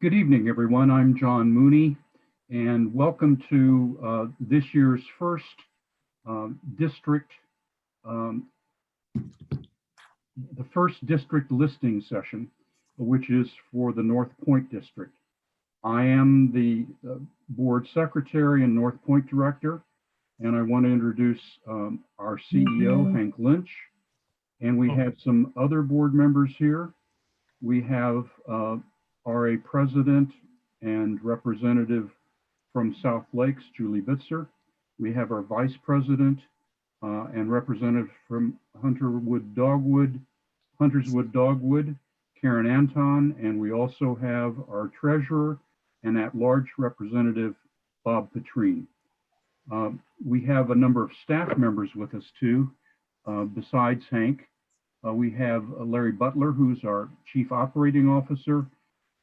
Good evening, everyone. I'm John Mooney, and welcome to this year's first district, um, the first district listing session, which is for the North Point District. I am the board secretary and North Point director, and I want to introduce our CEO, Hank Lynch, and we have some other board members here. We have RA president and representative from South Lakes, Julie Bitzer. We have our vice president and representative from Hunterswood Dogwood, Karen Anton, and we also have our treasurer and at-large representative, Bob Petrine. We have a number of staff members with us too, besides Hank. We have Larry Butler, who's our Chief Operating Officer,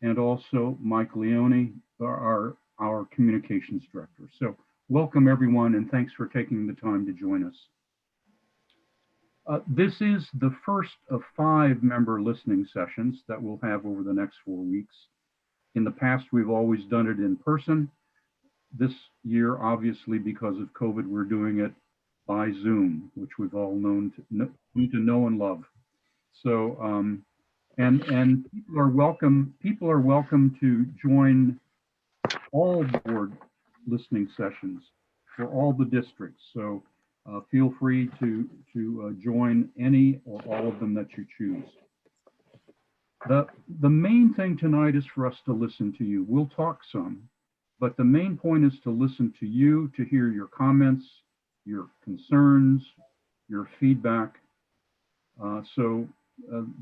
and also Mike Leone, our Communications Director. So welcome everyone, and thanks for taking the time to join us. This is the first of 5 member listening sessions that we'll have over the next 4 weeks. In the past, we've always done it in person. This year, obviously, because of COVID, we're doing it by Zoom, which we've all known to know and love. So, and people are welcome to join all board listening sessions for all the districts. So feel free to join any or all of them that you choose. The main thing tonight is for us to listen to you. We'll talk some, but the main point is to listen to you, to hear your comments, your concerns, your feedback.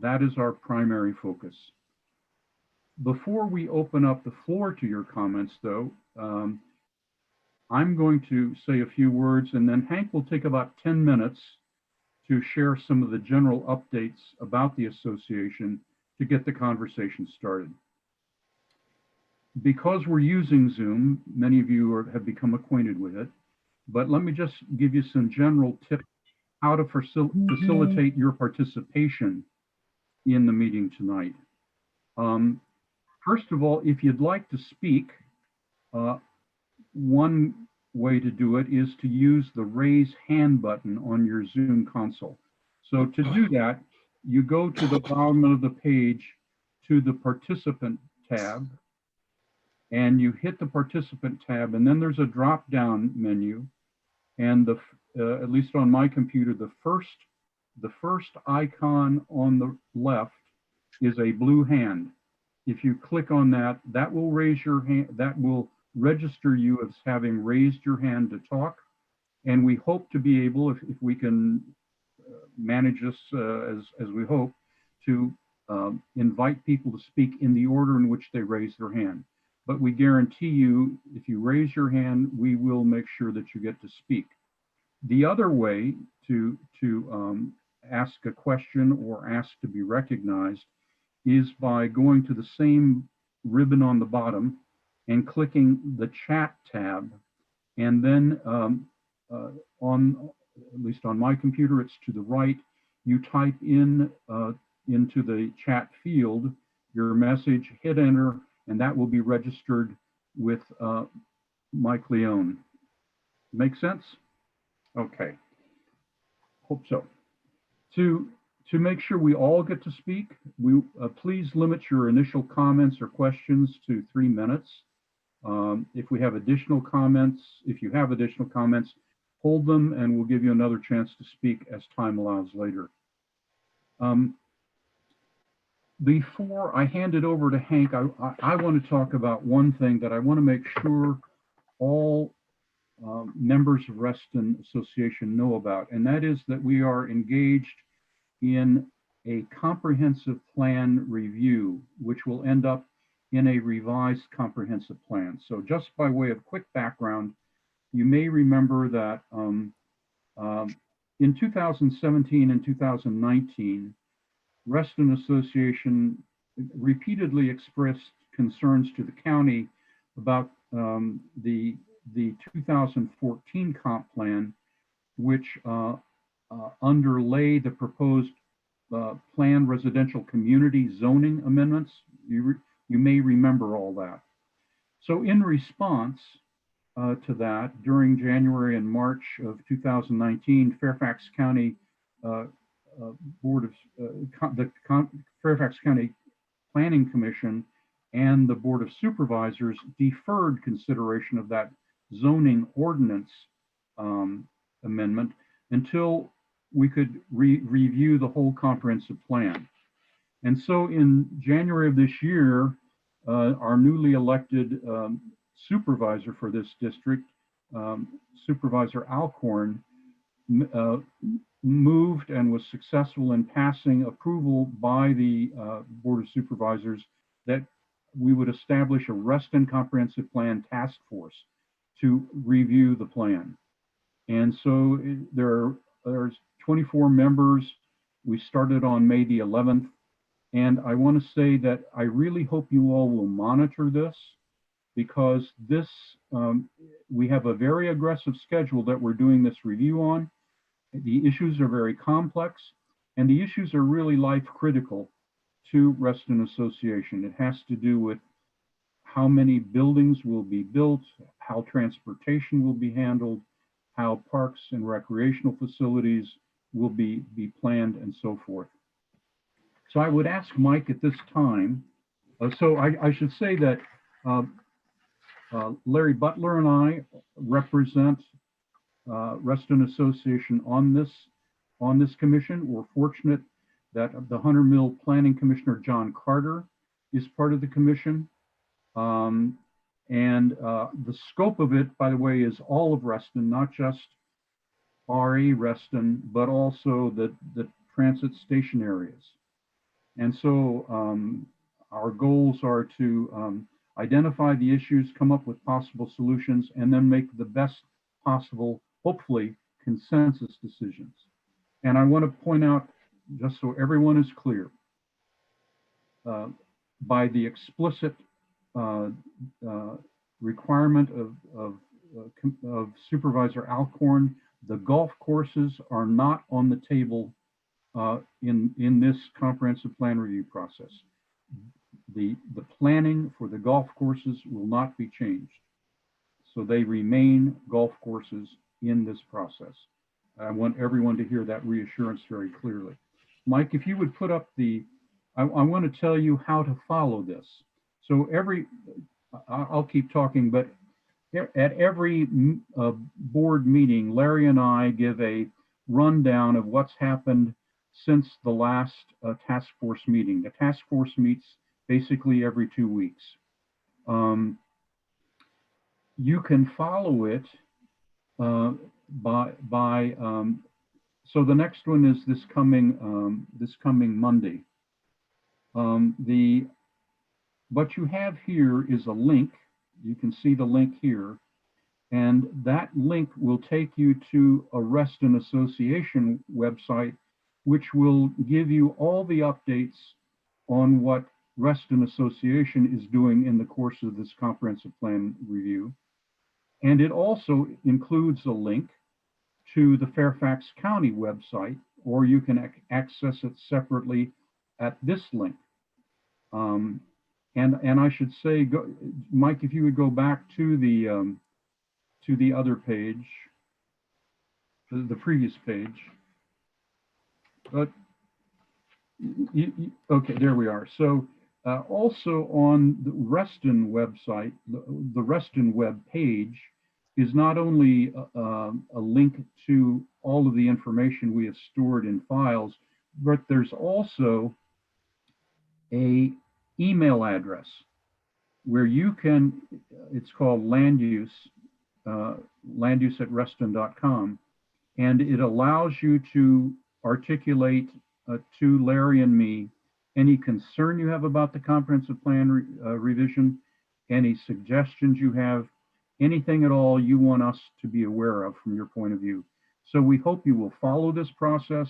That is our primary focus. Before we open up the floor to your comments, though, I'm going to say a few words, and then Hank will take about 10 minutes to share some of the general updates about the association to get the conversation started. Because we're using Zoom, many of you have become acquainted with it, but let me just give you some general tips how to facilitate your participation in the meeting tonight. First of all, if you'd like to speak, one way to do it is to use the raise hand button on your Zoom console. So to do that, you go to the bottom of the page to the participant tab, and you hit the participant tab, and then there's a drop-down menu, and at least on my computer, the first icon on the left is a blue hand. If you click on that, that will raise your hand, that will register you as having raised your hand to talk. And we hope to be able, if we can manage this as we hope, to invite people to speak in the order in which they raise their hand. But we guarantee you, if you raise your hand, we will make sure that you get to speak. The other way to ask a question or ask to be recognized is by going to the same ribbon on the bottom and clicking the chat tab. And then at least on my computer, it's to the right, you type in into the chat field your message, hit enter, and that will be registered with Mike Leone. Make sense? Okay, hope so. To make sure we all get to speak, please limit your initial comments or questions to 3 minutes. If you have additional comments, hold them and we'll give you another chance to speak as time allows later. Before I hand it over to Hank, I want to talk about one thing that I want to make sure all members of Reston Association know about, and that is that we are engaged in a comprehensive plan review, which will end up in a revised comprehensive plan. So just by way of quick background, you may remember that in 2017 and 2019, Reston Association repeatedly expressed concerns to the county about the 2014 comp plan, which underlay the proposed planned residential community zoning amendments. You may remember all that. So in response to that, during January and March of 2019, Fairfax County Board of Fairfax County Planning Commission and the Board of Supervisors deferred consideration of that zoning ordinance amendment until we could review the whole comprehensive plan. And so in January of this year, our newly elected supervisor for this district, Supervisor Alcorn, moved and was successful in passing approval by the Board of Supervisors that we would establish a Reston Comprehensive Plan Task Force to review the plan. And so there's 24 members. We started on May the 11th. And I want to say that I really hope you all will monitor this, because this, we have a very aggressive schedule that we're doing this review on. The issues are very complex, and the issues are really life critical to Reston Association. It has to do with how many buildings will be built, how transportation will be handled, how parks and recreational facilities will be planned, and so forth. So I would ask Mike at this time, so I should say that Larry Butler and I represent Reston Association on this commission. We're fortunate that the Hunter Mill Planning Commissioner John Carter is part of the commission. And the scope of it, by the way, is all of Reston, not just RA Reston, but also the transit station areas. And so our goals are to identify the issues, come up with possible solutions, and then make the best possible, hopefully, consensus decisions. And I want to point out, just so everyone is clear, by the explicit requirement of Supervisor Alcorn, the golf courses are not on the table in this comprehensive plan review process. The planning for the golf courses will not be changed. So they remain golf courses in this process. I want everyone to hear that reassurance very clearly. Mike, if you would put up I want to tell you how to follow this. So I'll keep talking, but at every board meeting, Larry and I give a rundown of what's happened since the last task force meeting. The task force meets basically every 2 weeks. You can follow it so the next one is this coming Monday. What you have here is a link. You can see the link here, and that link will take you to a Reston Association website, which will give you all the updates on what Reston Association is doing in the course of this comprehensive plan review. And it also includes a link to the Fairfax County website, or you can access it separately at this link. And I should say, Mike, if you would go back to the other page, the previous page. But okay, there we are. So also on the Reston website, the Reston web page is not only a link to all of the information we have stored in files, but there's also a email address where you can, it's called land use at reston.com, and it allows you to articulate to Larry and me any concern you have about the comprehensive plan revision, any suggestions you have, anything at all you want us to be aware of from your point of view. So we hope you will follow this process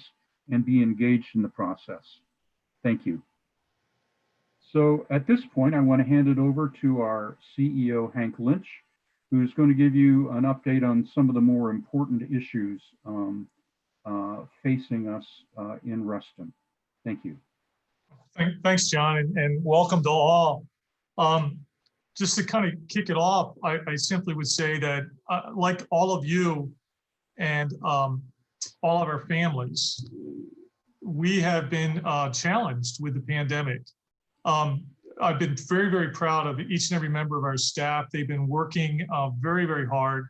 and be engaged in the process. Thank you. So at this point, I want to hand it over to our CEO, Hank Lynch, who's going to give you an update on some of the more important issues facing us in Reston. Thank you. Thanks, John, and welcome to all. Just to kind of kick it off, I simply would say that like all of you and all of our families, we have been challenged with the pandemic. I've been very, very proud of each and every member of our staff. They've been working very, very hard.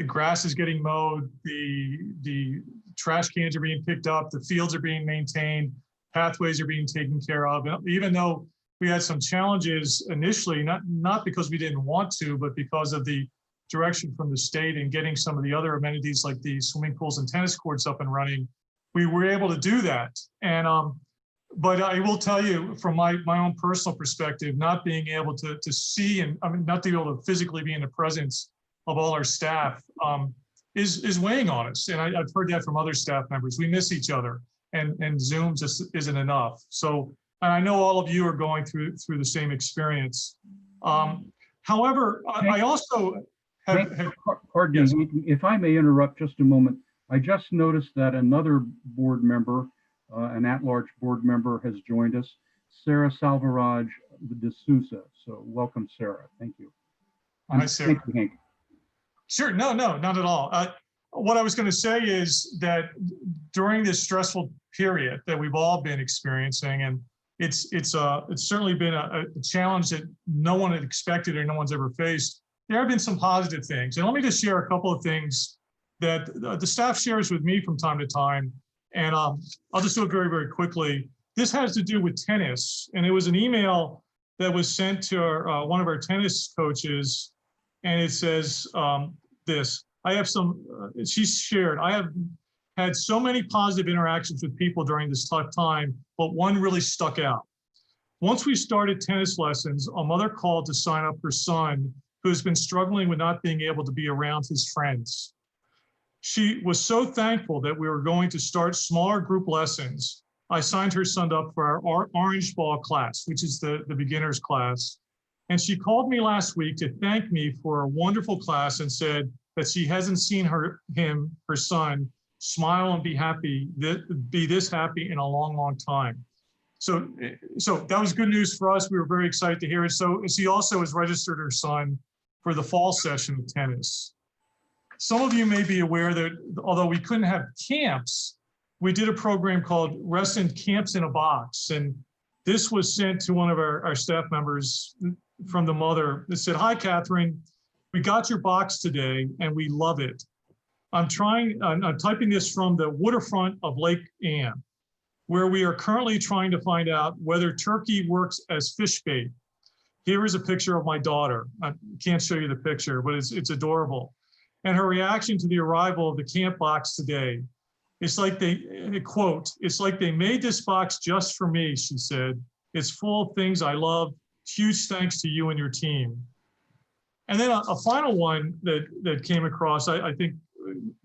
Grass is getting mowed, the trash cans are being picked up, the fields are being maintained, pathways are being taken care of. And even though we had some challenges initially, not because we didn't want to, but because of the direction from the state and getting some of the other amenities like the swimming pools and tennis courts up and running, we were able to do that. And but I will tell you from my own personal perspective, not being able to see and not being able to physically be in the presence of all our staff is weighing on us. And I've heard that from other staff members. We miss each other, and Zoom just isn't enough. So, and I know all of you are going through the same experience. However, I also have pardon yes. me, if I may interrupt just a moment. I just noticed that another board member, an at-large board member, has joined us, Sarah Salvaraj de Souza. So welcome, Sarah. Thank you. Hi, Sarah. Thank you, Hank. Sure, no, not at all. What I was going to say is that during this stressful period that we've all been experiencing, and it's certainly been a challenge that no one had expected or no one's ever faced, there have been some positive things. And let me just share a couple of things that the staff shares with me from time to time. And I'll just do it very, very quickly. This has to do with tennis. And it was an email that was sent to one of our tennis coaches. And it says this, she shared, I have had so many positive interactions with people during this tough time, but one really stuck out. Once we started tennis lessons, a mother called to sign up her son, who's been struggling with not being able to be around his friends. She was so thankful that we were going to start smaller group lessons. I signed her son up for our orange ball class, which is the beginner's class. And she called me last week to thank me for a wonderful class and said that she hasn't seen her son, smile and be this happy in a long, long time. So that was good news for us. We were very excited to hear it. So she also has registered her son for the fall session of tennis. Some of you may be aware that although we couldn't have camps, we did a program called Reston Camps in a Box. And this was sent to one of our staff members from the mother that said, "Hi, Catherine, we got your box today and we love it. I'm typing this from the waterfront of Lake Anne, where we are currently trying to find out whether turkey works as fish bait. Here is a picture of my daughter. I can't show you the picture, but it's adorable. And her reaction to the arrival of the camp box today. It's like quote, it's like they made this box just for me," she said. "It's full of things I love. Huge thanks to you and your team." And then a final one that came across, I think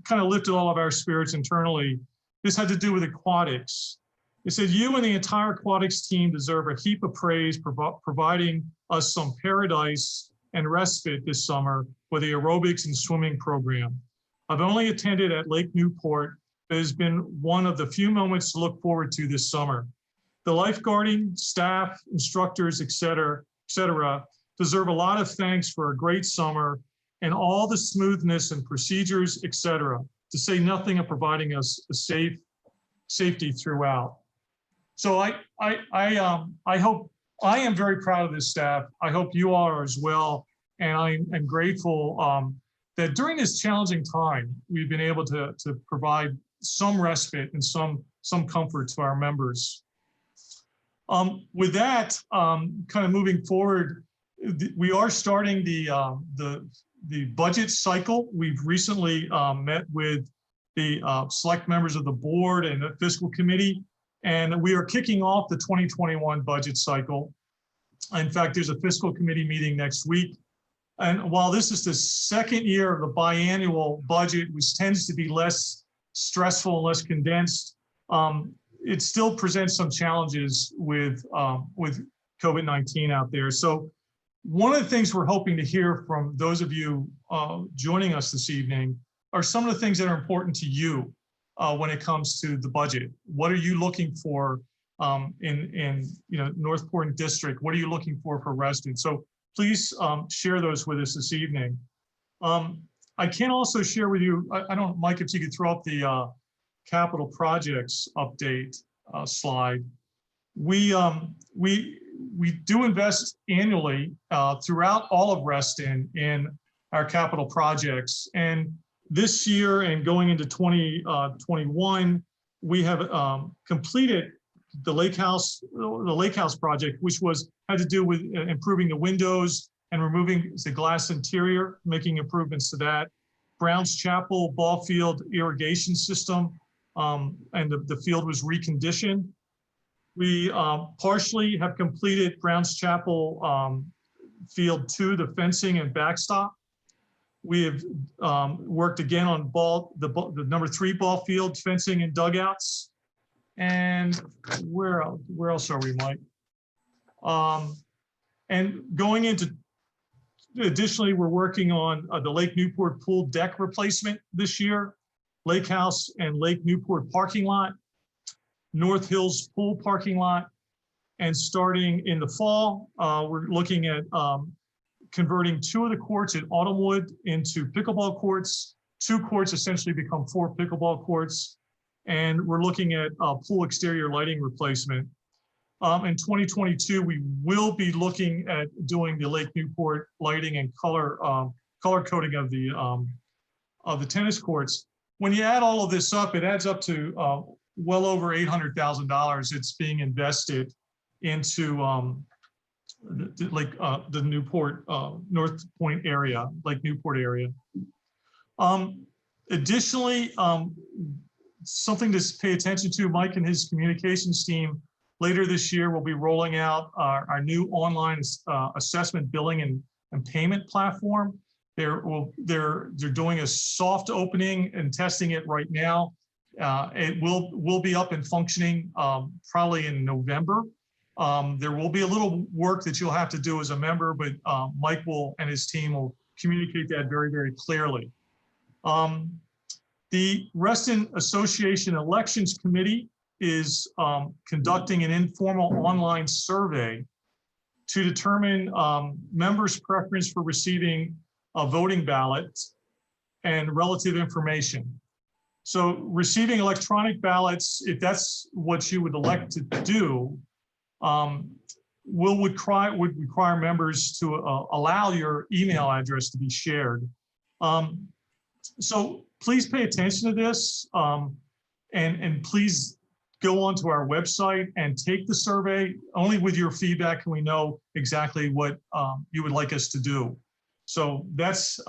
kind of lifted all of our spirits internally. This had to do with aquatics. It said, "You and the entire aquatics team deserve a heap of praise providing us some paradise and respite this summer with the aerobics and swimming program. I've only attended at Lake Newport, but it has been one of the few moments to look forward to this summer. The lifeguarding, staff, instructors, et cetera, deserve a lot of thanks for a great summer and all the smoothness and procedures, et cetera, to say nothing of providing us a safety throughout." So I hope, I am very proud of this staff. I hope you are as well. And I'm grateful that during this challenging time, we've been able to provide some respite and some comfort to our members. With that, kind of moving forward, we are starting the budget cycle. We've recently met with the select members of the board and the fiscal committee, and we are kicking off the 2021 budget cycle. In fact, there's a fiscal committee meeting next week. And while this is the second year of the biannual budget, which tends to be less stressful and less condensed, it still presents some challenges with COVID-19 out there. So one of the things we're hoping to hear from those of you joining us this evening are some of the things that are important to you when it comes to the budget. What are you looking for in North Point District. What are you looking for Reston? So please share those with us this evening. I can also share with you, I don't, Mike, if you could throw up the capital projects update slide. We do invest annually throughout all of Reston in our capital projects. And this year and going into 2021, we have completed the Lake House project, which had to do with improving the windows and removing the glass interior, making improvements to that. Browns Chapel ball field irrigation system, and the field was reconditioned. We partially have completed Browns Chapel Field 2, the fencing and backstop. We have worked again on the number 3 ball field fencing and dugouts. And where else are we, Mike? And going into, additionally, we're working on the Lake Newport pool deck replacement this year, Lake House and Lake Newport parking lot, North Hills pool parking lot, and starting in the fall, we're looking at converting 2 of the courts at Autumnwood into pickleball courts. 2 courts essentially become 4 pickleball courts, and we're looking at pool exterior lighting replacement. In 2022, we will be looking at doing the Lake Newport lighting and color coding of the tennis courts. When you add all of this up, it adds up to well over $800,000. It's being invested into the Newport, North Point area, Lake Newport area. Additionally, something to pay attention to, Mike and his communications team later this year will be rolling out our new online assessment billing and payment platform. They're doing a soft opening and testing it right now. It will be up and functioning probably in November. There will be a little work that you'll have to do as a member, but Mike and his team will communicate that very, very clearly. The Reston Association Elections Committee is conducting an informal online survey to determine members' preference for receiving a voting ballot and relative information. So receiving electronic ballots, if that's what you would elect to do, would require members to allow your email address to be shared. So please pay attention to this, and please go onto our website and take the survey. Only with your feedback can we know exactly what you would like us to do. So that's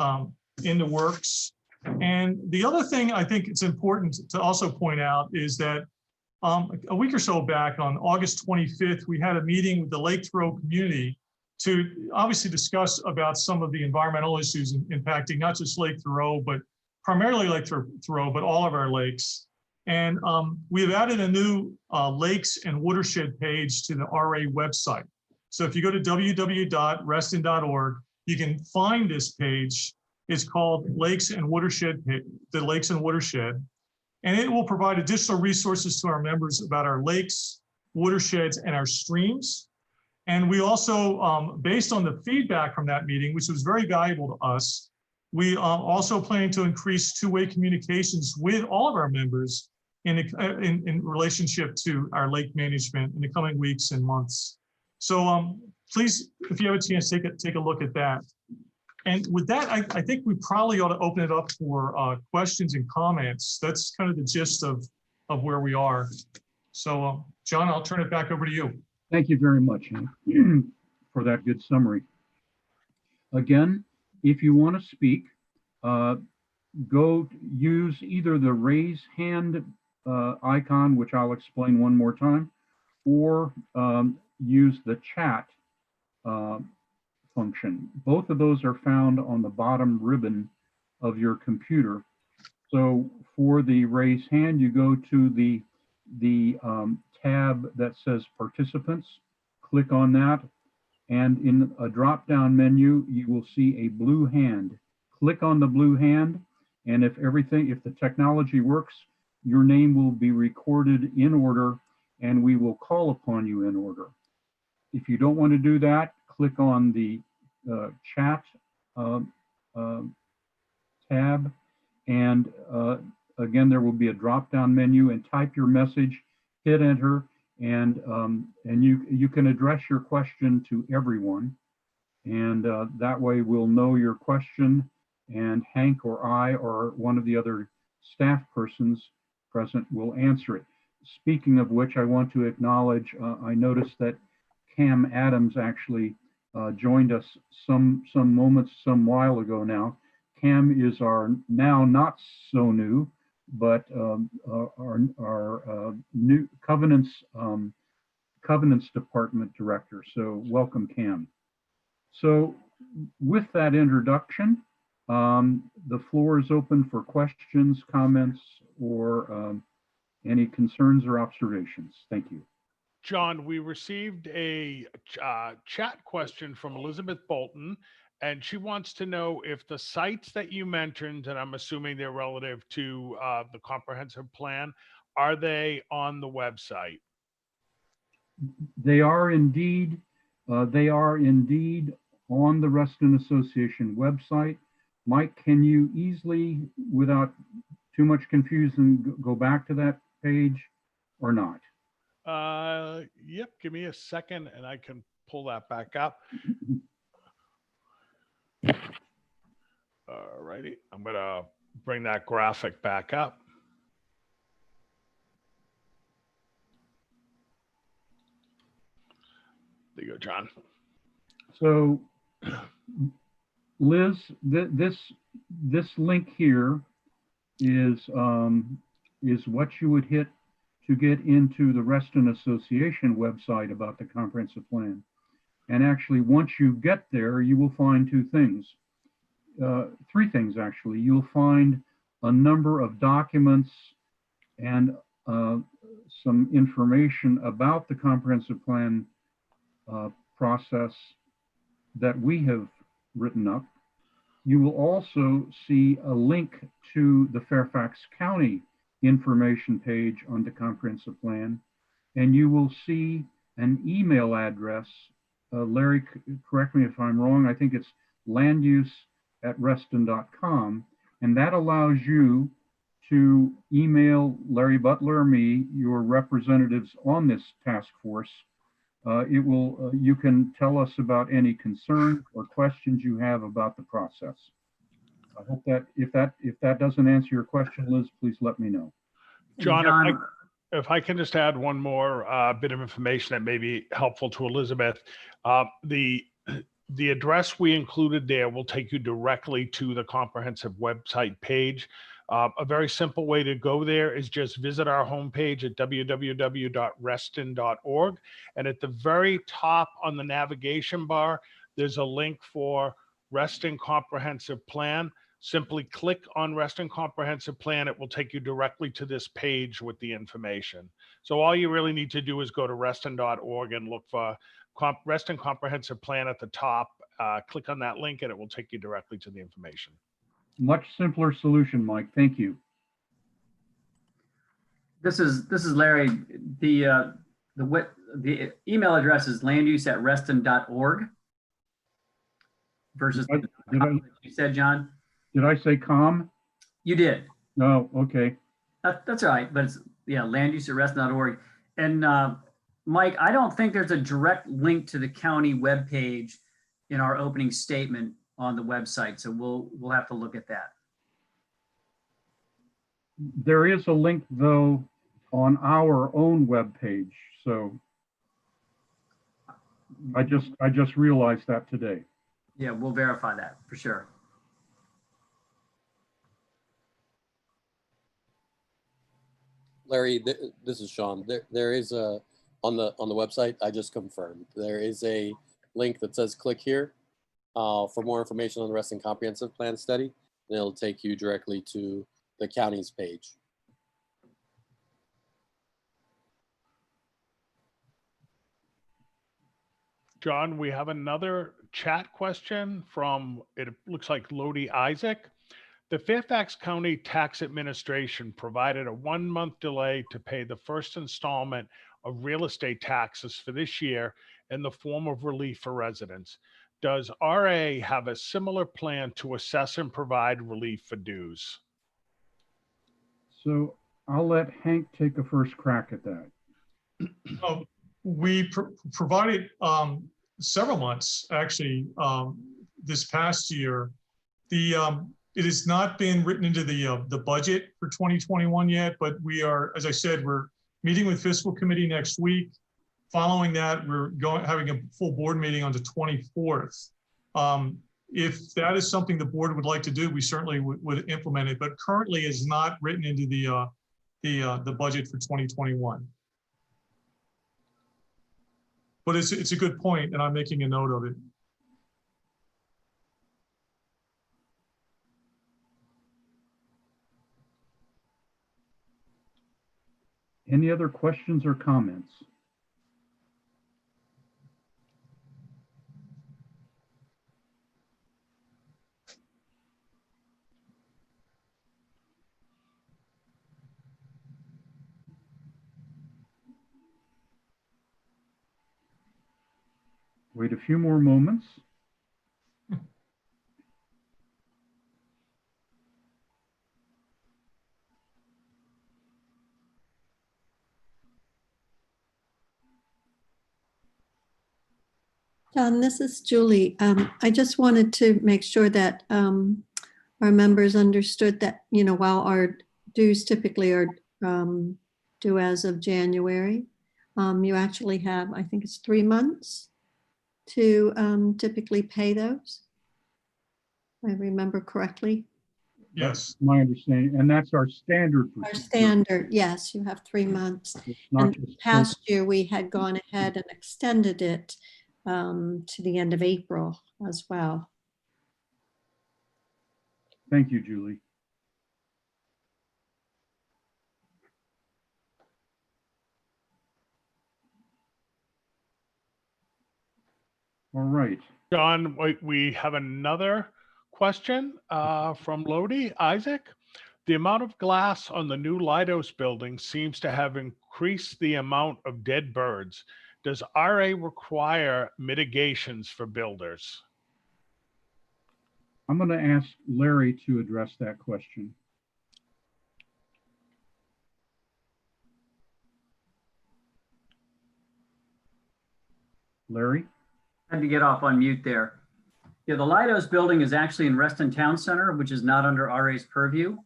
in the works. And the other thing I think it's important to also point out is that a week or so back on August 25th, we had a meeting with the Lake Thoreau community to obviously discuss about some of the environmental issues impacting not just Lake Thoreau, but primarily Lake Thoreau, but all of our lakes. And we have added a new lakes and watershed page to the RA website. So if you go to www.reston.org, you can find this page. It's called Lakes and Watershed, the Lakes and Watershed. And it will provide additional resources to our members about our lakes, watersheds, and our streams. And we also, based on the feedback from that meeting, which was very valuable to us, we also planning to increase two-way communications with all of our members in relationship to our lake management in the coming weeks and months. So please, if you have a chance, take a look at that. And with that, I think we probably ought to open it up for questions and comments. That's kind of the gist of where we are. So John, I'll turn it back over to you. Thank you very much, Hank, for that good summary. Again, if you want to speak, go use either the raise hand icon, which I'll explain one more time, or use the chat function. Both of those are found on the bottom ribbon of your computer. So for the raise hand, you go to the tab that says participants, click on that, and in a drop-down menu, you will see a blue hand. Click on the blue hand, and if the technology works, your name will be recorded in order, and we will call upon you in order. If you don't want to do that, click on the chat uh, uh, tab, and again, there will be a drop-down menu, and type your message, hit enter, and you can address your question to everyone, and that way we'll know your question, and Hank or I or one of the other staff persons present will answer it. Speaking of which, I want to acknowledge, I noticed that Cam Adams actually joined us some while ago now. Cam is our now not so new, but our new Covenants Department Director. So welcome, Cam. So with that introduction, the floor is open for questions, comments, or any concerns or observations. Thank you. John, we received a chat question from Elizabeth Bolton, and she wants to know if the sites that you mentioned, and I'm assuming they're relative to the comprehensive plan, are they on the website? They are indeed. They are indeed on the Reston Association website. Mike, can you easily, without too much confusion, go back to that page or not? Yep, give me a second and I can pull that back up. All righty, I'm gonna bring that graphic back up. There you go, John. So, Liz, this link here is what you would hit to get into the Reston Association website about the comprehensive plan. And actually, once you get there, you will find two things. Three things, actually. You'll find a number of documents and some information about the comprehensive plan process that we have written up. You will also see a link to the Fairfax County information page on the comprehensive plan, and you will see an email address. Larry, correct me if I'm wrong, I think it's landuse@reston.com, and that allows you to email Larry Butler or me, your representatives on this task force. You can tell us about any concerns or questions you have about the process. I hope that if that doesn't answer your question, Liz, please let me know. John, if I can just add one more bit of information that may be helpful to Elizabeth. The address we included there will take you directly to the comprehensive website page. A very simple way to go there is just visit our homepage at www.reston.org. And at the very top on the navigation bar, there's a link for Reston Comprehensive Plan. Simply click on Reston Comprehensive Plan. It will take you directly to this page with the information. So all you really need to do is go to reston.org and look for Reston Comprehensive Plan at the top. Click on that link and it will take you directly to the information. Much simpler solution, Mike. Thank you. This is Larry. The email address is landuse@reston.org versus you said, John. Did I say com? You did. No, okay. That's all right, but it's landuse@reston.org. And Mike, I don't think there's a direct link to the county webpage in our opening statement on the website, so we'll have to look at that. There is a link though on our own webpage, so I just realized that today. Yeah, we'll verify that for sure. Larry, this is Sean. There is a on the website. I just confirmed there is a link that says click here for more information on the Reston Comprehensive Plan study, and it'll take you directly to the county's page. John, we have another chat question from, it looks like Lodi Isaac. The Fairfax County Tax Administration provided a 1-month delay to pay the first installment of real estate taxes for this year in the form of relief for residents. Does RA have a similar plan to assess and provide relief for dues? So I'll let Hank take a first crack at that. We provided several months, actually, this past year. It has not been written into the budget for 2021 yet, but we are, as I said, we're meeting with fiscal committee next week. Following that, we're having a full board meeting on the 24th. If that is something the board would like to do, we certainly would implement it, but currently is not written into the budget for 2021. But it's a good point, and I'm making a note of it. Any other questions or comments? Wait a few more moments. John, this is Julie. I just wanted to make sure that our members understood that, you know, while our dues typically are due as of January, you actually have, I think it's 3 months to typically pay those. If I remember correctly. Yes. That's my understanding, and that's our standard Our procedure. standard, yes, you have 3 months. It's not And just past year, we had gone ahead and extended it to the end of April as well. Thank you, Julie. All right. John, we have another question from Lodi, Isaac. The amount of glass on the new Leidos building seems to have increased the amount of dead birds. Does RA require mitigations for builders? I'm going to ask Larry to address that question. Larry? Had to get off on mute there. Yeah, the Leidos building is actually in Reston Town Center, which is not under RA's purview.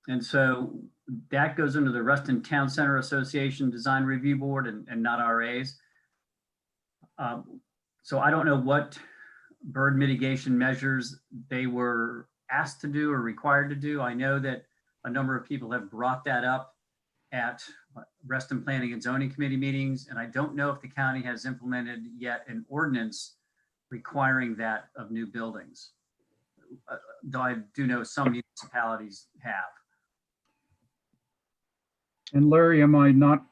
And so that goes into the Reston Town Center Association Design Review Board and not RA's. So I don't know what bird mitigation measures they were asked to do or required to do. I know that a number of people have brought that up at Reston Planning and Zoning Committee meetings, and I don't know if the county has implemented yet an ordinance requiring that of new buildings. Though I do know some municipalities have. And Larry, am I not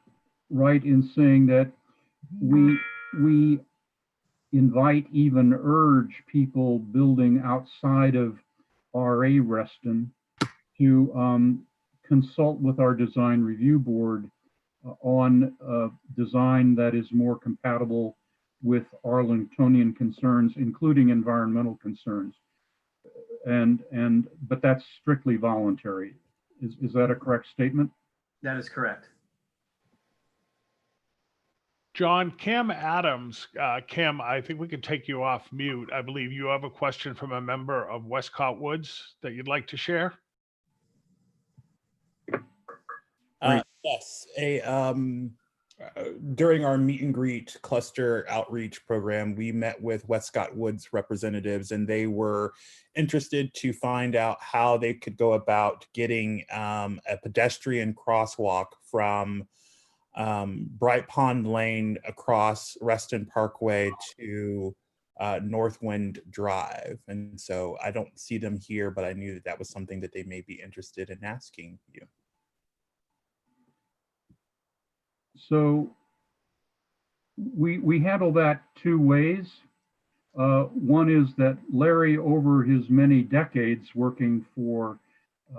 right in saying that we invite, even urge people building outside of RA Reston to consult with our design review board on a design that is more compatible with Arlingtonian concerns, including environmental concerns. But that's strictly voluntary. Is that a correct statement? That is correct. John, Cam Adams, Cam, I think we can take you off mute. I believe you have a question from a member of Westcott Woods that you'd like to share. Yes, during our meet and greet cluster outreach program, we met with Westcott Woods representatives, and they were interested to find out how they could go about getting a pedestrian crosswalk from Bright Pond Lane across Reston Parkway to Northwind Drive. And so I don't see them here, but I knew that that was something that they may be interested in asking you. So we handle that two ways. One is that Larry, over his many decades working for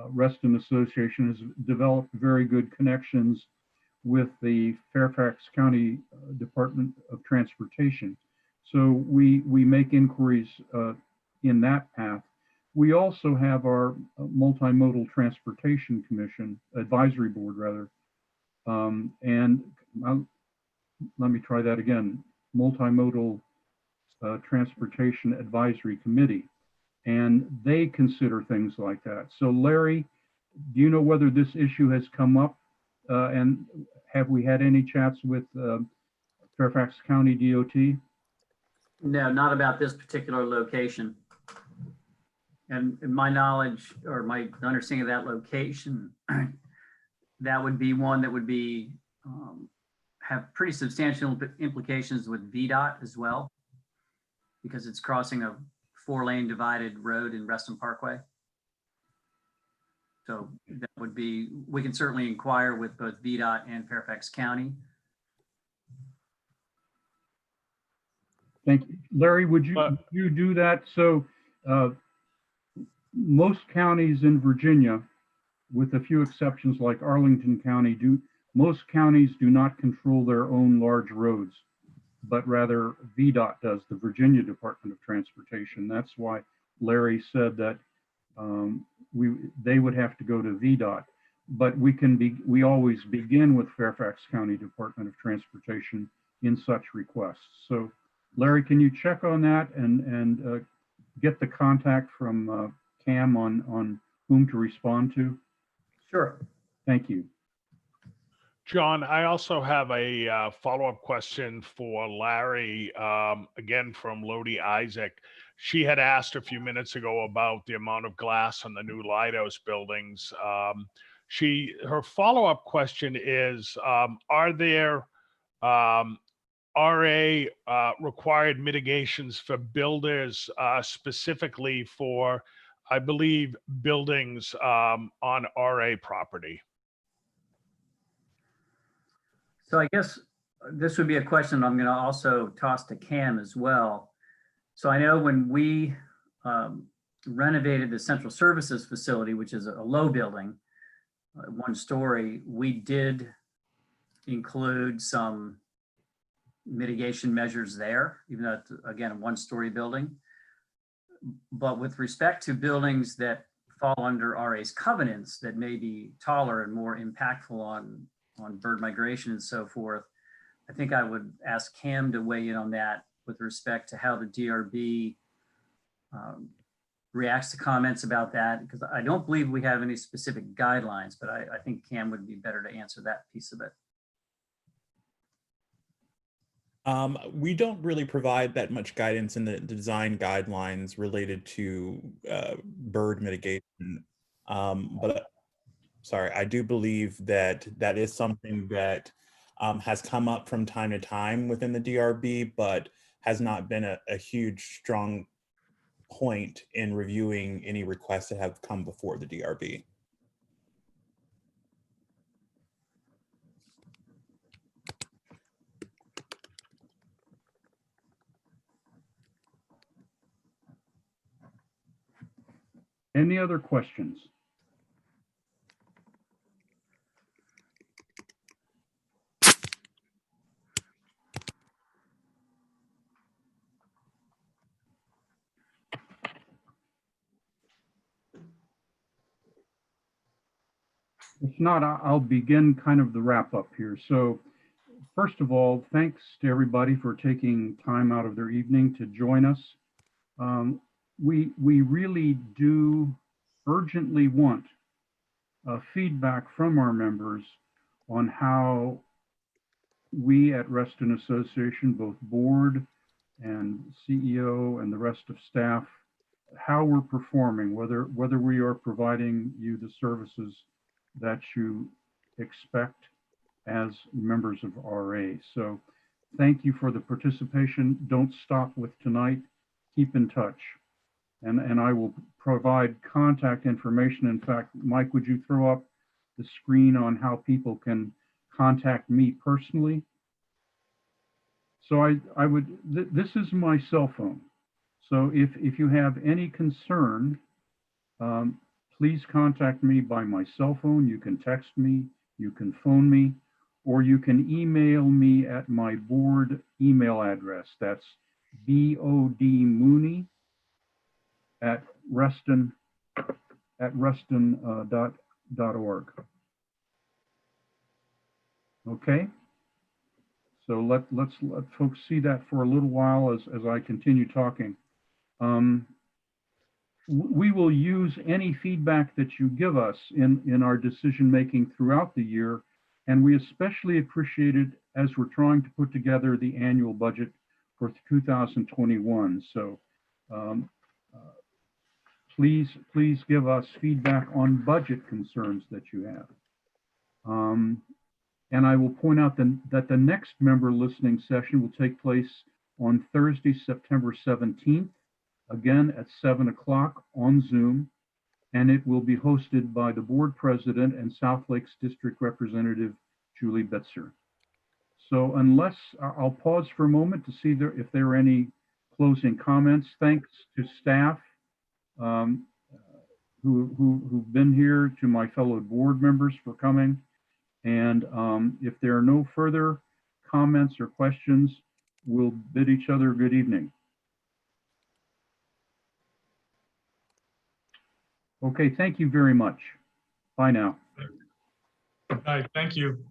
Reston Association, has developed very good connections with the Fairfax County Department of Transportation. So we make inquiries in that path. We also have our Multimodal Transportation Commission, Advisory Board rather, and let me try that again, Multimodal Transportation Advisory Committee, and they consider things like that. So Larry, do you know whether this issue has come up, and have we had any chats with Fairfax County DOT? No, not about this particular location. And in my knowledge or my understanding of that location, that would be one that would be have pretty substantial implications with VDOT as well, because it's crossing a 4-lane divided road in Reston Parkway. So that would be, we can certainly inquire with both VDOT and Fairfax County. Thank you. Larry, would you do that? So most counties in Virginia, with a few exceptions like Arlington County, most counties do not control their own large roads, but rather VDOT does, the Virginia Department of Transportation. That's why Larry said that they would have to go to VDOT, but we always begin with Fairfax County Department of Transportation in such requests. So Larry, can you check on that and get the contact from Cam on whom to respond to? Sure. Thank you. John, I also have a follow-up question for Larry, again from Lodi Isaac. She had asked a few minutes ago about the amount of glass on the new lighthouse buildings. Her follow-up question is, are there RA required mitigations for builders specifically for, I believe, buildings on RA property? So I guess this would be a question I'm going to also toss to Cam as well. So I know when we renovated the central services facility, which is a low building, 1 story, we did include some mitigation measures there, even though it's, again, a 1-story building. But with respect to buildings that fall under RA's covenants that may be taller and more impactful on bird migration and so forth, I think I would ask Cam to weigh in on that with respect to how the DRB reacts to comments about that, because I don't believe we have any specific guidelines, but I think Cam would be better to answer that piece of it. We don't really provide that much guidance in the design guidelines related to bird mitigation. But sorry, I do believe that that is something that has come up from time to time within the DRB, but has not been a huge, strong point in reviewing any requests that have come before the DRB. Any other questions? If not, I'll begin kind of the wrap up here. So first of all, thanks to everybody for taking time out of their evening to join us. We really do urgently want feedback from our members on how we at Reston Association, both board and CEO and the rest of staff, how we're performing, whether we are providing you the services that you expect as members of RA. So thank you for the participation. Don't stop with tonight. Keep in touch. And I will provide contact information. In fact, Mike, would you throw up the screen on how people can contact me personally? So I would, this is my cell phone. So if you have any concern, please contact me by my cell phone. You can text me, you can phone me, or you can email me at my board email address. That's bodmooney@ruston.org. Okay? So let's let folks see that for a little while as I continue talking. We will use any feedback that you give us in our decision making throughout the year, and we especially appreciate it as we're trying to put together the annual budget for 2021. So please give us feedback on budget concerns that you have. And I will point out that the next member listening session will take place on Thursday, September 17th, again at 7 o'clock on Zoom, and it will be hosted by the board president and South Lakes District Representative Julie Bitzer. So unless, I'll pause for a moment to see if there are any closing comments. Thanks to staff who've been here, to my fellow board members for coming. And if there are no further comments or questions, we'll bid each other good evening. Okay, thank you very much. Bye now. All right, thank you.